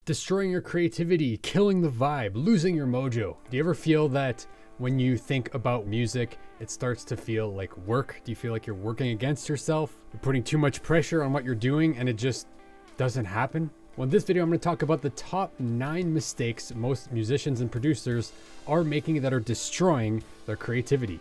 destroying your creativity, killing the vibe, losing your mojo. Do you ever feel that when you think about music, it starts to feel like work? Do you feel like you're working against yourself? You're putting too much pressure on what you're doing and it just doesn't happen? Well, in this video, I'm going to talk about the top 9 mistakes most musicians and producers are making that are destroying their creativity.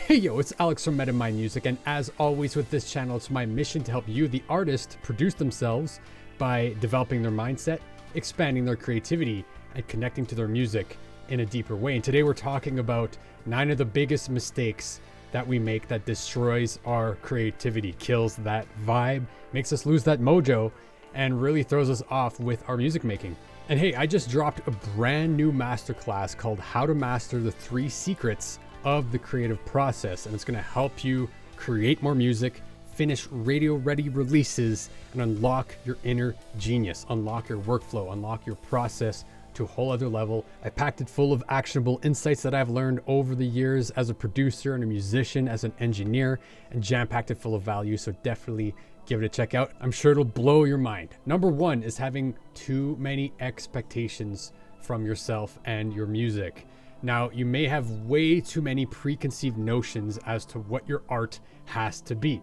Hey yo, it's Alex from Metamind Music, and as always with this channel, it's my mission to help you, the artist, produce themselves by developing their mindset, expanding their creativity, and connecting to their music in a deeper way. And today we're talking about 9 of the biggest mistakes that we make that destroys our creativity, kills that vibe, makes us lose that mojo, and really throws us off with our music making. And hey, I just dropped a brand new masterclass called How to Master the 3 Secrets of the Creative Process, and it's going to help you create more music, finish radio ready releases, and unlock your inner genius, unlock your workflow, unlock your process to a whole other level. I packed it full of actionable insights that I've learned over the years as a producer and a musician, as an engineer, and jam-packed it full of value. So definitely give it a check out. I'm sure it'll blow your mind. Number 1 is having too many expectations from yourself and your music. Now, you may have way too many preconceived notions as to what your art has to be.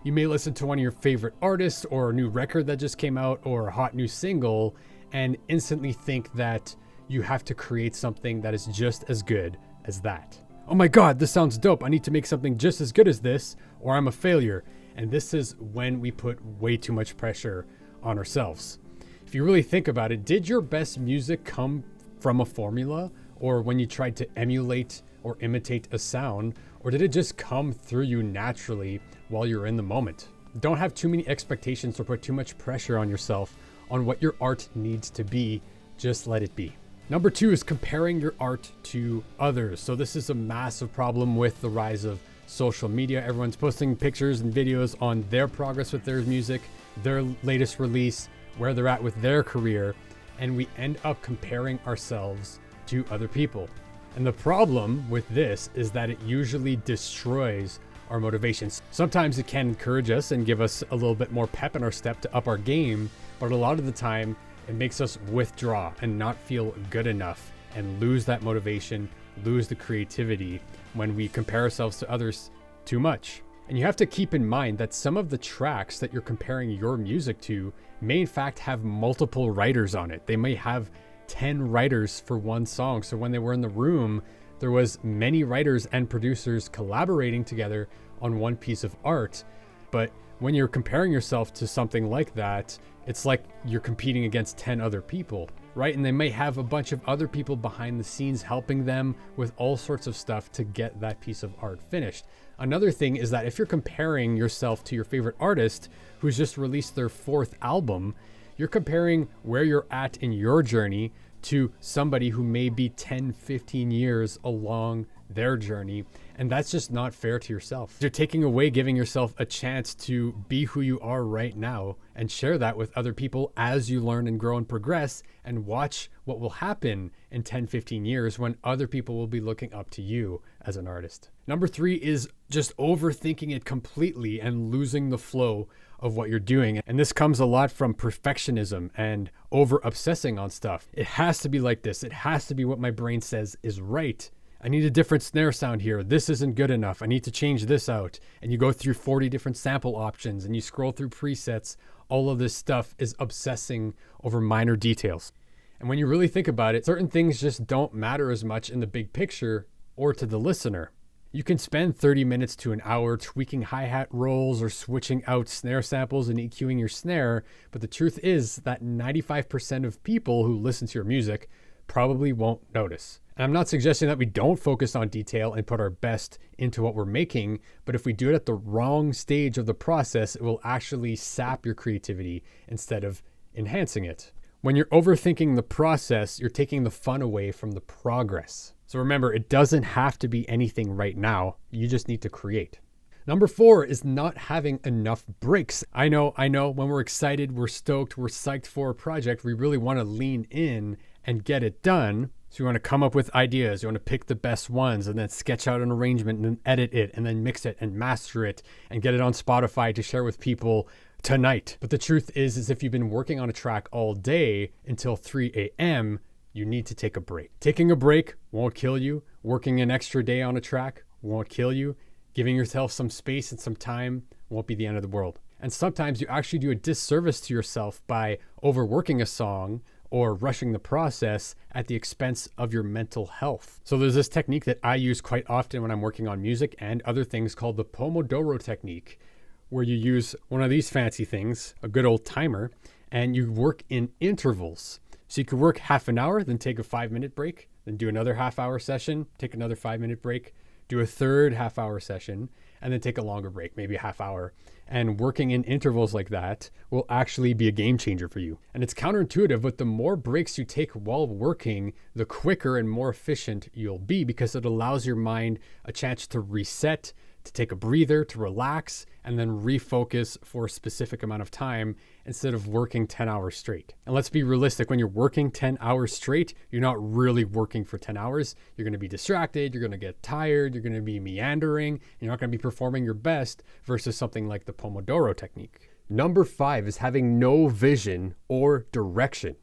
You may listen to one of your favorite artists or a new record that just came out or a hot new single and instantly think that you have to create something that is just as good as that. Oh my God, this sounds dope. I need to make something just as good as this or I'm a failure. And this is when we put way too much pressure on ourselves. If you really think about it, did your best music come from a formula? Or when you tried to emulate or imitate a sound, or did it just come through you naturally while you're in the moment? Don't have too many expectations or put too much pressure on yourself on what your art needs to be. Just let it be. Number 2 is comparing your art to others. So this is a massive problem with the rise of social media. Everyone's posting pictures and videos on their progress with their music, their latest release, where they're at with their career, and we end up comparing ourselves to other people. And the problem with this is that it usually destroys our motivations. Sometimes it can encourage us and give us a little bit more pep in our step to up our game, but a lot of the time it makes us withdraw and not feel good enough and lose that motivation, lose the creativity when we compare ourselves to others too much. And you have to keep in mind that some of the tracks that you're comparing your music to may in fact have multiple writers on it. They may have 10 writers for one song. So when they were in the room, there was many writers and producers collaborating together on one piece of art. But when you're comparing yourself to something like that, it's like you're competing against 10 other people, right? And they may have a bunch of other people behind the scenes helping them with all sorts of stuff to get that piece of art finished. Another thing is that if you're comparing yourself to your favorite artist who's just released their 4th album, you're comparing where you're at in your journey to somebody who may be 10, 15 years along their journey. And that's just not fair to yourself. You're taking away giving yourself a chance to be who you are right now and share that with other people as you learn and grow and progress, and watch what will happen in 10, 15 years when other people will be looking up to you as an artist. Number 3 is just overthinking it completely and losing the flow of what you're doing. And this comes a lot from perfectionism and over obsessing on stuff. It has to be like this. It has to be what my brain says is right. I need a different snare sound here. This isn't good enough. I need to change this out. And you go through 40 different sample options and you scroll through presets. All of this stuff is obsessing over minor details. And when you really think about it, certain things just don't matter as much in the big picture or to the listener. You can spend 30 minutes to an hour tweaking hi-hat rolls or switching out snare samples and EQing your snare, but the truth is that 95% of people who listen to your music probably won't notice. And I'm not suggesting that we don't focus on detail and put our best into what we're making, but if we do it at the wrong stage of the process, it will actually sap your creativity instead of enhancing it. When you're overthinking the process, you're taking the fun away from the progress. So remember, it doesn't have to be anything right now. You just need to create. Number 4 is not having enough breaks. I know, when we're excited, we're stoked, we're psyched for a project, we really want to lean in and get it done. So you want to come up with ideas, you want to pick the best ones and then sketch out an arrangement and then edit it and then mix it and master it and get it on Spotify to share with people tonight. But the truth is if you've been working on a track all day until 3 a.m., you need to take a break. Taking a break won't kill you. Working an extra day on a track won't kill you. Giving yourself some space and some time won't be the end of the world. And sometimes you actually do a disservice to yourself by overworking a song or rushing the process at the expense of your mental health. So there's this technique that I use quite often when I'm working on music and other things called the Pomodoro technique, where you use one of these fancy things, a good old timer, and you work in intervals. So you could work half an hour, then take a 5-minute break, then do another half-hour session, take another 5-minute break, do a third half-hour session, and then take a longer break, maybe a half hour. And working in intervals like that will actually be a game changer for you. And it's counterintuitive, but the more breaks you take while working, the quicker and more efficient you'll be, because it allows your mind a chance to reset, to take a breather, to relax, and then refocus for a specific amount of time instead of working 10 hours straight. And let's be realistic, when you're working 10 hours straight, you're not really working for 10 hours. You're going to be distracted, you're going to get tired, you're going to be meandering, you're not going to be performing your best versus something like the Pomodoro technique. Number 5 is having no vision or direction.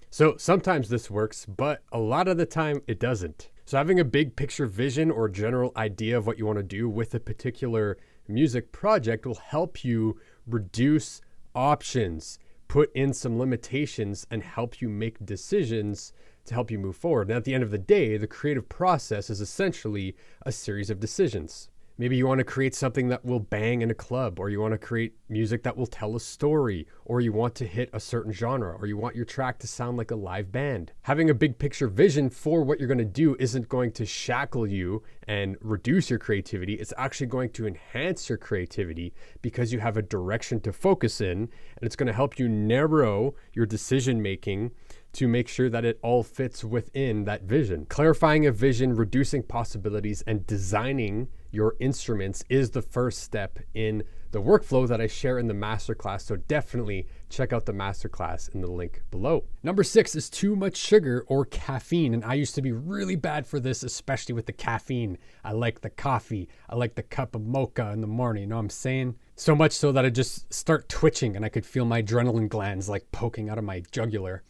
So sometimes this works, but a lot of the time it doesn't. So having a big picture vision or general idea of what you want to do with a particular music project will help you reduce options, put in some limitations, and help you make decisions to help you move forward. And at the end of the day, the creative process is essentially a series of decisions. Maybe you want to create something that will bang in a club, or you want to create music that will tell a story, or you want to hit a certain genre, or you want your track to sound like a live band. Having a big picture vision for what you're going to do isn't going to shackle you and reduce your creativity. It's actually going to enhance your creativity because you have a direction to focus in, and it's going to help you narrow your decision making to make sure that it all fits within that vision. Clarifying a vision, reducing possibilities, and designing your instruments is the first step in the workflow that I share in the masterclass. So definitely check out the masterclass in the link below. Number 6 is too much sugar or caffeine. And I used to be really bad for this, especially with the caffeine. I like the coffee. I like the cup of mocha in the morning. You know what I'm saying? So much so that I just start twitching and I could feel my adrenaline glands like poking out of my jugular.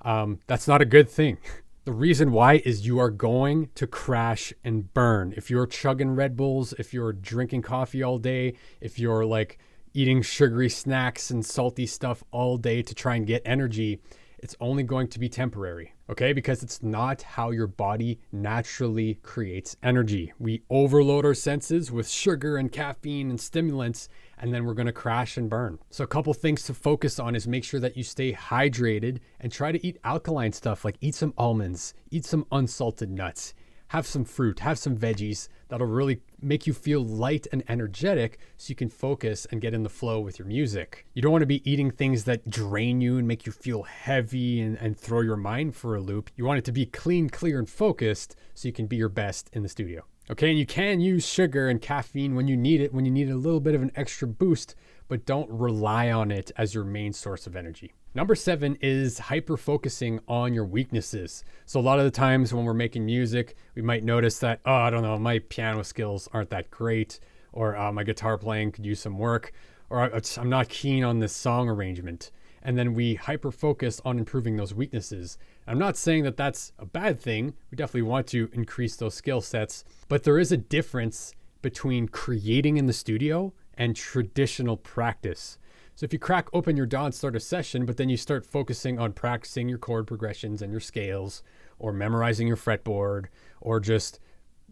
That's not a good thing. The reason why is you are going to crash and burn. If you're chugging Red Bulls, if you're drinking coffee all day, if you're like eating sugary snacks and salty stuff all day to try and get energy, it's only going to be temporary, okay? Because it's not how your body naturally creates energy. We overload our senses with sugar and caffeine and stimulants, and then we're gonna crash and burn. So a couple things to focus on is make sure that you stay hydrated and try to eat alkaline stuff, like eat some almonds, eat some unsalted nuts, have some fruit, have some veggies. That'll really make you feel light and energetic so you can focus and get in the flow with your music. You don't want to be eating things that drain you and make you feel heavy and throw your mind for a loop. You want it to be clean, clear, and focused so you can be your best in the studio. Okay, and you can use sugar and caffeine when you need it, when you need a little bit of an extra boost, but don't rely on it as your main source of energy. Number 7 is hyper-focusing on your weaknesses. So a lot of the times when we're making music, we might notice that, oh, I don't know, my piano skills aren't that great, or my guitar playing could use some work, or I'm not keen on this song arrangement. And then we hyper-focus on improving those weaknesses. I'm not saying that that's a bad thing. We definitely want to increase those skill sets, but there is a difference between creating in the studio and traditional practice. So if you crack open your DAW and start a session, but then you start focusing on practicing your chord progressions and your scales, or memorizing your fretboard, or just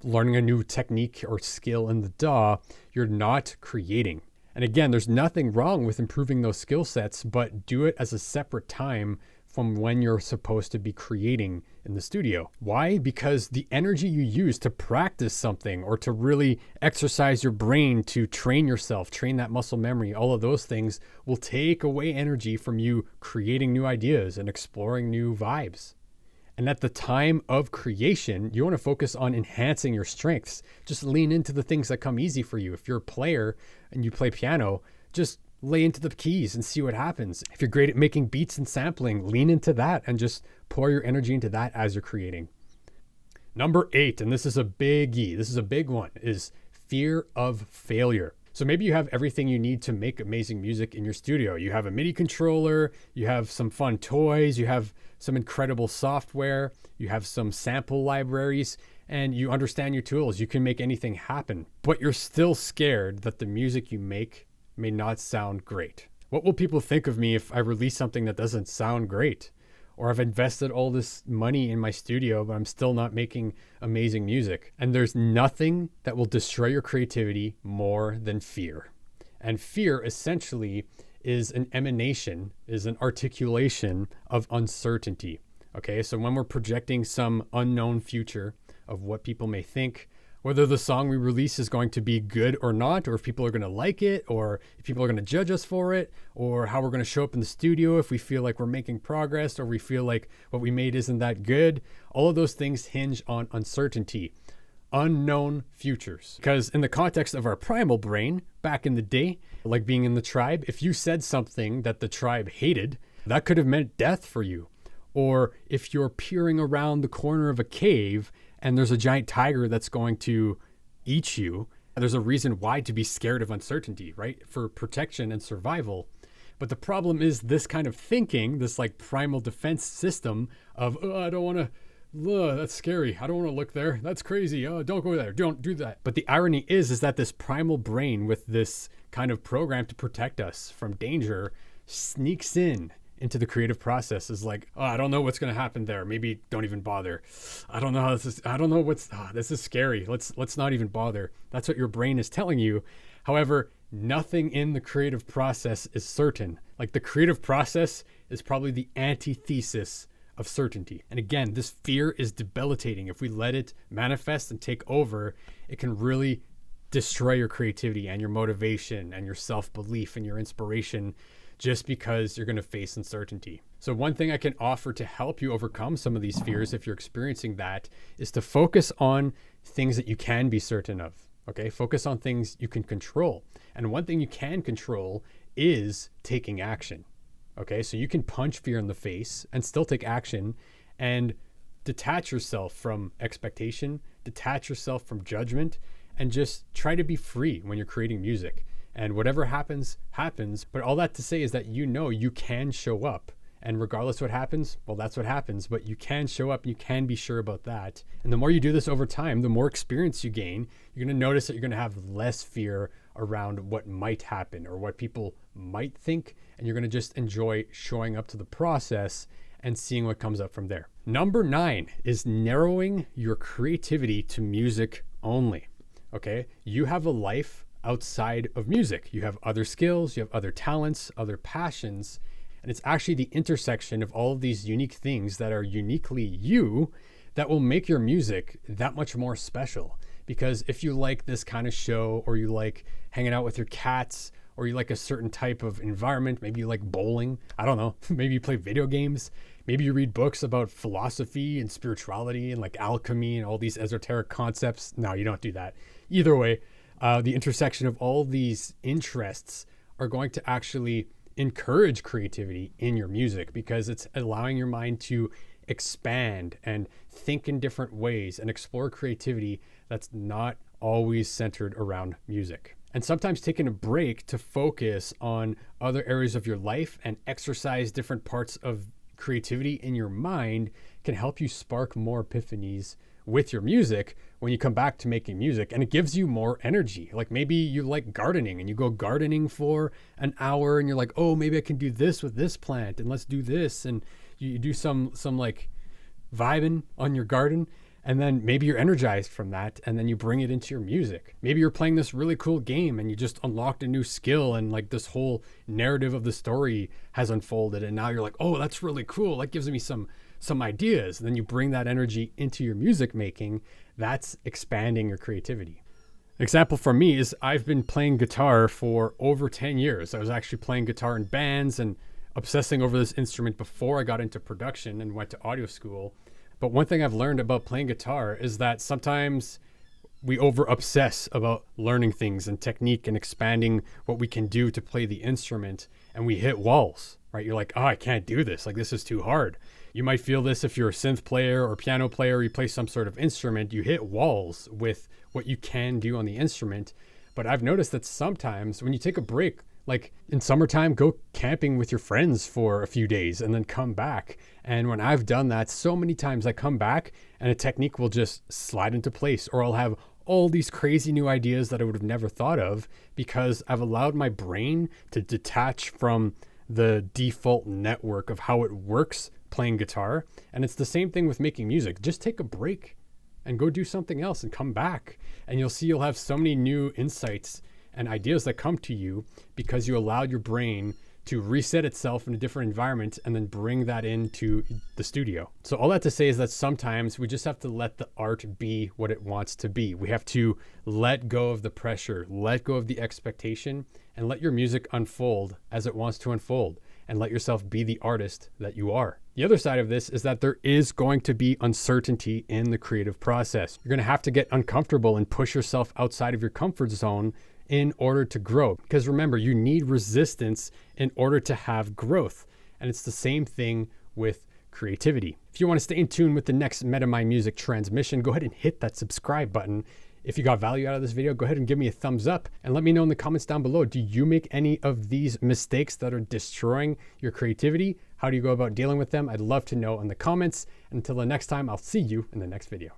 learning a new technique or skill in the DAW, you're not creating. And again, there's nothing wrong with improving those skill sets, but do it as a separate time from when you're supposed to be creating in the studio. Why? Because the energy you use to practice something or to really exercise your brain, to train yourself, train that muscle memory, all of those things will take away energy from you creating new ideas and exploring new vibes. And at the time of creation, you want to focus on enhancing your strengths. Just lean into the things that come easy for you. If you're a player and you play piano, just lay into the keys and see what happens. If you're great at making beats and sampling, lean into that and just pour your energy into that as you're creating. Number 8, and this is a biggie, this is a big one, is fear of failure. So maybe you have everything you need to make amazing music in your studio. You have a MIDI controller, you have some fun toys, you have some incredible software, you have some sample libraries, and you understand your tools. You can make anything happen, but you're still scared that the music you make may not sound great. What will people think of me if I release something that doesn't sound great? Or I've invested all this money in my studio, but I'm still not making amazing music. And there's nothing that will destroy your creativity more than fear. And fear essentially is an emanation, is an articulation of uncertainty. Okay, so when we're projecting some unknown future of what people may think, whether the song we release is going to be good or not, or if people are going to like it, or if people are going to judge us for it, or how we're going to show up in the studio if we feel like we're making progress, or we feel like what we made isn't that good. All of those things hinge on uncertainty, unknown futures. Because in the context of our primal brain, back in the day, like being in the tribe, if you said something that the tribe hated, that could have meant death for you. Or if you're peering around the corner of a cave and there's a giant tiger that's going to eat you, there's a reason why to be scared of uncertainty, right? For protection and survival. But the problem is this kind of thinking, this like primal defense system of, oh, I don't want to, that's scary. I don't want to look there. That's crazy. Oh, don't go there. Don't do that. But the irony is that this primal brain with this kind of program to protect us from danger sneaks into the creative process. Is like, oh, I don't know what's going to happen there. Maybe don't even bother. I don't know how this is. I don't know this is scary. Let's not even bother. That's what your brain is telling you. However, nothing in the creative process is certain. Like the creative process is probably the antithesis of certainty. And again, this fear is debilitating. If we let it manifest and take over, it can really destroy your creativity and your motivation and your self-belief and your inspiration, just because you're going to face uncertainty. So one thing I can offer to help you overcome some of these fears, if you're experiencing that, is to focus on things that you can be certain of. Okay, focus on things you can control. And one thing you can control is taking action. Okay, so you can punch fear in the face and still take action and detach yourself from expectation, detach yourself from judgment, and just try to be free when you're creating music. And whatever happens, happens. But all that to say is that you can show up. And regardless what happens, well, that's what happens. But you can show up and you can be sure about that. And the more you do this over time, the more experience you gain, you're going to notice that you're going to have less fear around what might happen or what people might think. And you're going to just enjoy showing up to the process and seeing what comes up from there. Number 9 is narrowing your creativity to music only. Okay, you have a life outside of music. You have other skills, you have other talents, other passions, and it's actually the intersection of all of these unique things that are uniquely you that will make your music that much more special. Because if you like this kind of show, or you like hanging out with your cats, or you like a certain type of environment, maybe you like bowling, I don't know, maybe you play video games, maybe you read books about philosophy and spirituality and like alchemy and all these esoteric concepts. No, you don't do that. Either way, the intersection of all these interests are going to actually encourage creativity in your music, because it's allowing your mind to expand and think in different ways and explore creativity that's not always centered around music. And sometimes taking a break to focus on other areas of your life and exercise different parts of creativity in your mind can help you spark more epiphanies with your music when you come back to making music, and it gives you more energy. Like maybe you like gardening and you go gardening for an hour and you're like, oh, maybe I can do this with this plant and let's do this. And you do some like vibing on your garden, and then maybe you're energized from that, and then you bring it into your music. Maybe you're playing this really cool game and you just unlocked a new skill, and like this whole narrative of the story has unfolded, and now you're like, oh, that's really cool. That gives me some ideas. And then you bring that energy into your music making. That's expanding your creativity. Example for me is I've been playing guitar for over 10 years. I was actually playing guitar in bands and obsessing over this instrument before I got into production and went to audio school. But one thing I've learned about playing guitar is that sometimes we over obsess about learning things and technique and expanding what we can do to play the instrument, and we hit walls, right? You're like, oh, I can't do this. Like, this is too hard. You might feel this if you're a synth player or piano player, or you play some sort of instrument. You hit walls with what you can do on the instrument. But I've noticed that sometimes when you take a break, like in summertime, go camping with your friends for a few days and then come back. And when I've done that so many times, I come back and a technique will just slide into place, or I'll have all these crazy new ideas that I would have never thought of because I've allowed my brain to detach from the default network of how it works playing guitar. And it's the same thing with making music. Just take a break and go do something else and come back. And you'll see you'll have so many new insights and ideas that come to you because you allowed your brain to reset itself in a different environment and then bring that into the studio. So all that to say is that sometimes we just have to let the art be what it wants to be. We have to let go of the pressure, let go of the expectation, and let your music unfold as it wants to unfold, and let yourself be the artist that you are. The other side of this is that there is going to be uncertainty in the creative process. You're going to have to get uncomfortable and push yourself outside of your comfort zone in order to grow. Because remember, you need resistance in order to have growth. And it's the same thing with creativity. If you want to stay in tune with the next Meta My Music transmission, go ahead and hit that subscribe button. If you got value out of this video, go ahead and give me a thumbs up and let me know in the comments down below. Do you make any of these mistakes that are destroying your creativity? How do you go about dealing with them? I'd love to know in the comments. Until the next time, I'll see you in the next video.